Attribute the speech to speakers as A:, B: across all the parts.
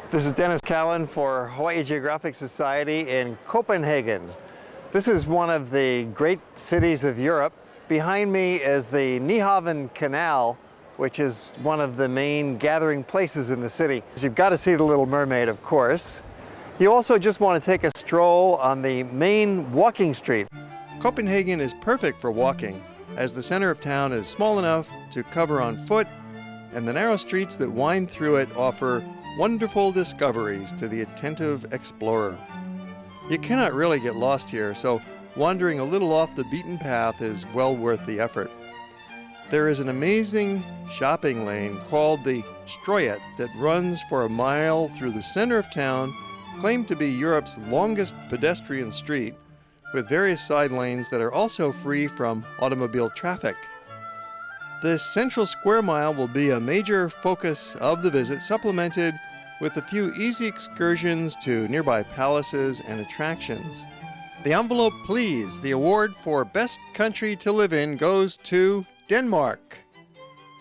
A: This is Dennis Callan for Hawaii Geographic Society in Copenhagen. This is one of the great cities of Europe. Behind me is the Haven Canal, which is one of the main gathering places in the city. You've got to see the Little Mermaid, of course. You also just want to take a stroll on the main walking street. Copenhagen is perfect for walking, as the center of town is small enough to cover on foot, and the narrow streets that wind through it offer wonderful discoveries to the attentive explorer. You cannot really get lost here, so wandering a little off the beaten path is well worth the effort. There is an amazing shopping lane called the Strøget that runs for a mile through the center of town, claimed to be Europe's longest pedestrian street, with various side lanes that are also free from automobile traffic. This central square mile will be a major focus of the visit, supplemented with a few easy excursions to nearby palaces and attractions. The envelope, please. The award for Best Country to Live in goes to Denmark.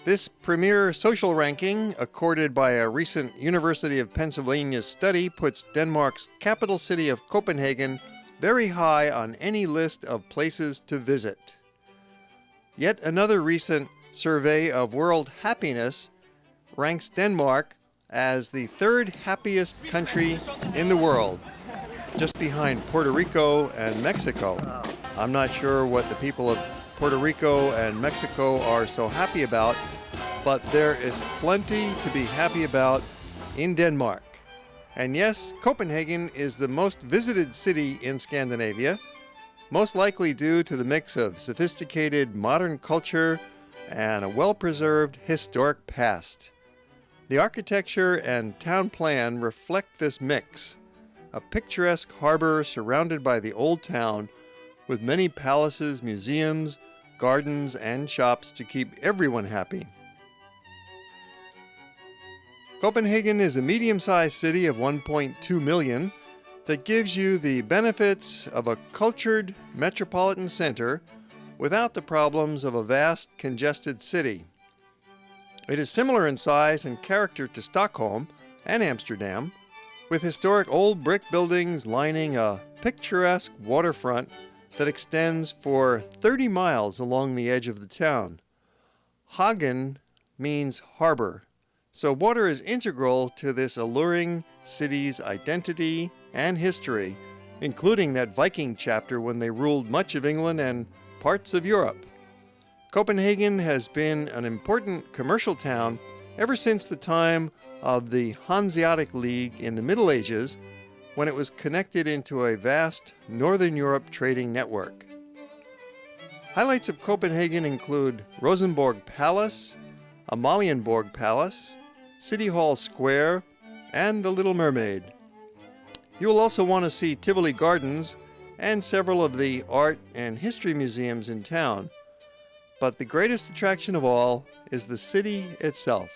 A: This premier social ranking, accorded by a recent University of Pennsylvania study, puts Denmark's capital city of Copenhagen very high on any list of places to visit. Yet another recent survey of world happiness ranks Denmark as the third happiest country in the world, just behind Puerto Rico and Mexico. I'm not sure what the people of Puerto Rico and Mexico are so happy about, but there is plenty to be happy about in Denmark. And yes, Copenhagen is the most visited city in Scandinavia, most likely due to the mix of sophisticated modern culture and a well-preserved historic past. The architecture and town plan reflect this mix, a picturesque harbor surrounded by the old town with many palaces, museums, gardens, and shops to keep everyone happy. Copenhagen is a medium-sized city of 1.2 million that gives you the benefits of a cultured metropolitan center without the problems of a vast, congested city. It is similar in size and character to Stockholm and Amsterdam, with historic old brick buildings lining a picturesque waterfront that extends for 30 miles along the edge of the town. Hagen means harbor, so water is integral to this alluring city's identity and history, including that Viking chapter when they ruled much of England and parts of Europe. Copenhagen has been an important commercial town ever since the time of the Hanseatic League in the Middle Ages, when it was connected into a vast Northern Europe trading network. Highlights of Copenhagen include Rosenborg Palace, Amalienborg Palace, City Hall Square, and the Little Mermaid. You will also want to see Tivoli Gardens and several of the art and history museums in town. But the greatest attraction of all is the city itself,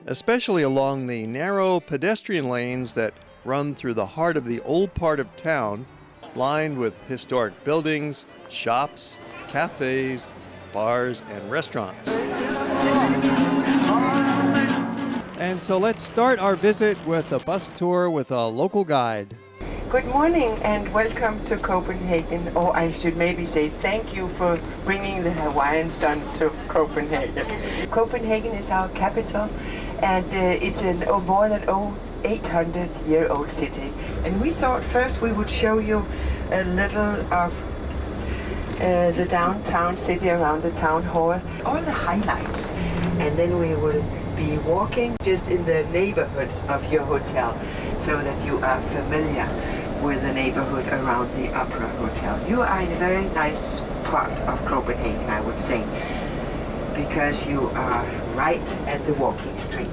A: especially along the narrow pedestrian lanes that run through the heart of the old part of town, lined with historic buildings, shops, cafes, bars, and restaurants. And so let's start our visit with a bus tour with a local guide.
B: Good morning and welcome to Copenhagen. Or I should maybe say thank you for bringing the Hawaiian sun to Copenhagen. Copenhagen is our capital, and it's a more than 800-year-old city. And we thought first we would show you a little of the downtown city around the town hall, all the highlights, and then we will be walking just in the neighborhoods of your hotel so that you are familiar with the neighborhood around the Opera Hotel. You are in a very nice part of Copenhagen, I would say, because you are right at the walking street.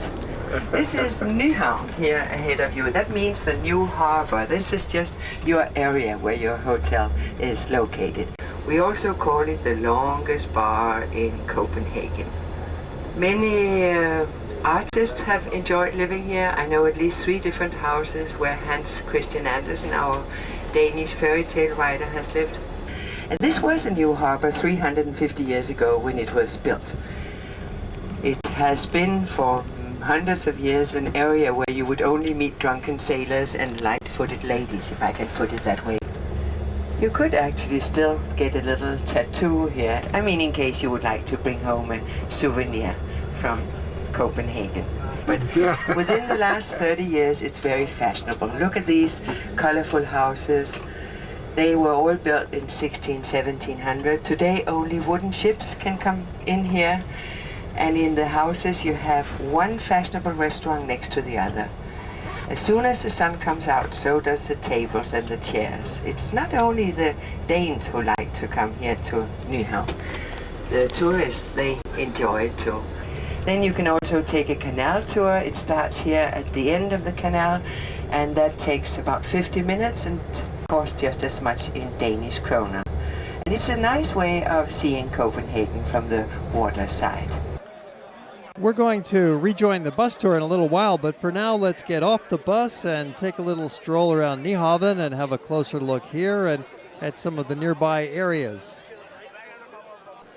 B: This is Nyhavn here ahead of you. That means the new harbor. This is just your area where your hotel is located. We also call it the longest bar in Copenhagen. Many artists have enjoyed living here. I know at least 3 different houses where Hans Christian Andersen, our Danish fairy tale writer, has lived. And this was a new harbor 350 years ago when it was built. It has been for hundreds of years an area where you would only meet drunken sailors and light-footed ladies, if I can put it that way. You could actually still get a little tattoo here. I mean, in case you would like to bring home a souvenir from Copenhagen. But within the last 30 years, it's very fashionable. Look at these colorful houses. They were all built in 1700. Today, only wooden ships can come in here. And in the houses, you have one fashionable restaurant next to the other. As soon as the sun comes out, so does the tables and the chairs. It's not only the Danes who like to come here to Nyhavn. The tourists, they enjoy it too. Then you can also take a canal tour. It starts here at the end of the canal, and that takes about 50 minutes and costs just as much in Danish kroner. And it's a nice way of seeing Copenhagen from the water side.
C: We're going to rejoin the bus tour in a little while, but for now, let's get off the bus and take a little stroll around Nyhavn and have a closer look here and at some of the nearby areas.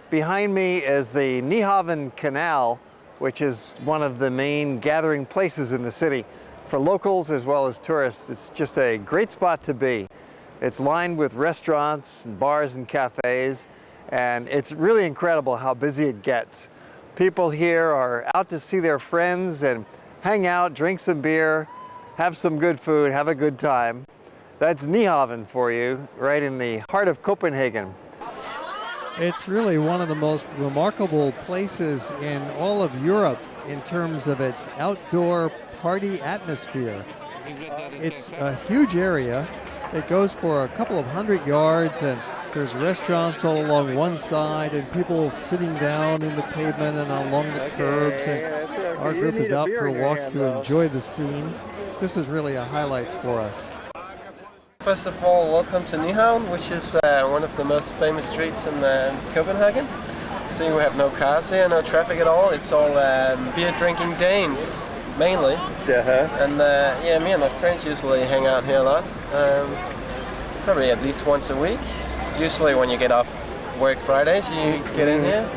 A: Behind me is the Haven Canal, which is one of the main gathering places in the city. For locals as well as tourists, it's just a great spot to be. It's lined with restaurants and bars and cafes, and it's really incredible how busy it gets. People here are out to see their friends and hang out, drink some beer, have some good food, have a good time. That's Nyhavn for you, right in the heart of Copenhagen.
C: It's really one of the most remarkable places in all of Europe in terms of its outdoor party atmosphere. It's a huge area. It goes for a couple of 100 yards, and there's restaurants all along one side and people sitting down in the pavement and along the curbs. And our group is out for a walk to enjoy the scene. This is really a highlight for us.
D: First of all, welcome to Nyhavn, which is one of the most famous streets in Copenhagen. See, we have no cars here, no traffic at all. It's all beer-drinking Danes, mainly. And yeah, me and my friends usually hang out here a lot. Probably at least once a week. Usually when you get off work Fridays, you get in here.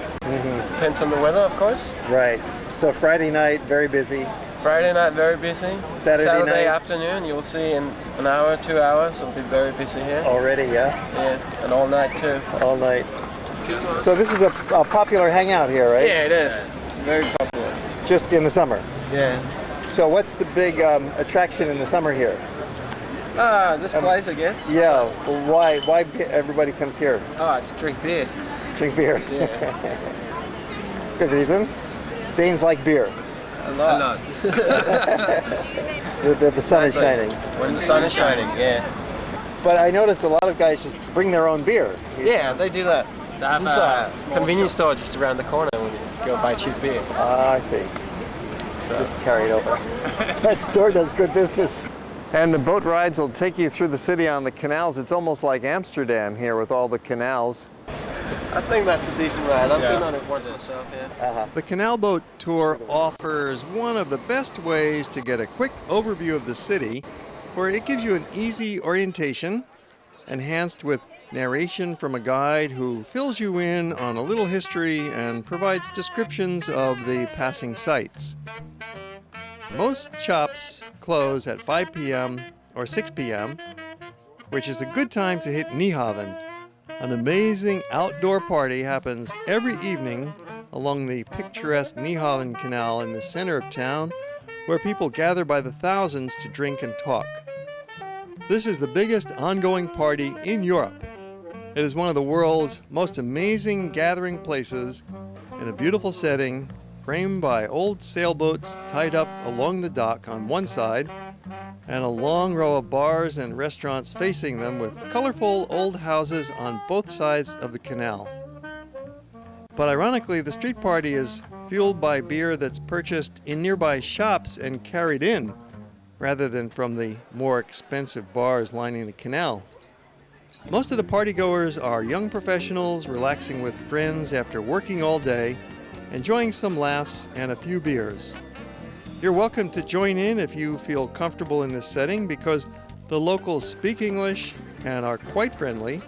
D: Depends on the weather, of course.
A: Right. So Friday night, very busy.
D: Friday night, very busy.
A: Saturday night?
D: Afternoon, you'll see in an hour, 2 hours, it'll be very busy here.
A: Already, yeah?
D: Yeah, and all night too.
A: All night. So this is a popular hangout here, right?
D: Yeah, it is. Very popular.
A: Just in the summer?
D: Yeah.
A: So what's the big attraction in the summer here?
D: This place, I guess.
A: Yeah, well, why everybody comes here?
D: Oh, it's drink beer.
A: Drink beer?
D: Yeah.
A: Good reason. Danes like beer.
D: A lot.
A: The sun is shining.
D: When the sun is shining, yeah.
A: But I noticed a lot of guys just bring their own beer.
D: Yeah, they do that. There's a convenience store just around the corner when you go buy cheap beer.
A: I see.
D: So.
A: Just carry it over. That store does good business. And the boat rides will take you through the city on the canals. It's almost like Amsterdam here with all the canals.
D: I think that's a decent ride. I've been on it once myself, yeah.
C: The Canal Boat Tour offers one of the best ways to get a quick overview of the city, where it gives you an easy orientation, enhanced with narration from a guide who fills you in on a little history and provides descriptions of the passing sights. Most shops close at 5 p.m. or 6 p.m., which is a good time to hit Nyhavn. An amazing outdoor party happens every evening along the picturesque Haven Canal in the center of town, where people gather by the thousands to drink and talk. This is the biggest ongoing party in Europe. It is one of the world's most amazing gathering places in a beautiful setting, framed by old sailboats tied up along the dock on one side, and a long row of bars and restaurants facing them with colorful old houses on both sides of the canal. But ironically, the street party is fueled by beer that's purchased in nearby shops and carried in, rather than from the more expensive bars lining the canal. Most of the partygoers are young professionals relaxing with friends after working all day, enjoying some laughs and a few beers. You're welcome to join in if you feel comfortable in this setting, because the locals speak English and are quite friendly,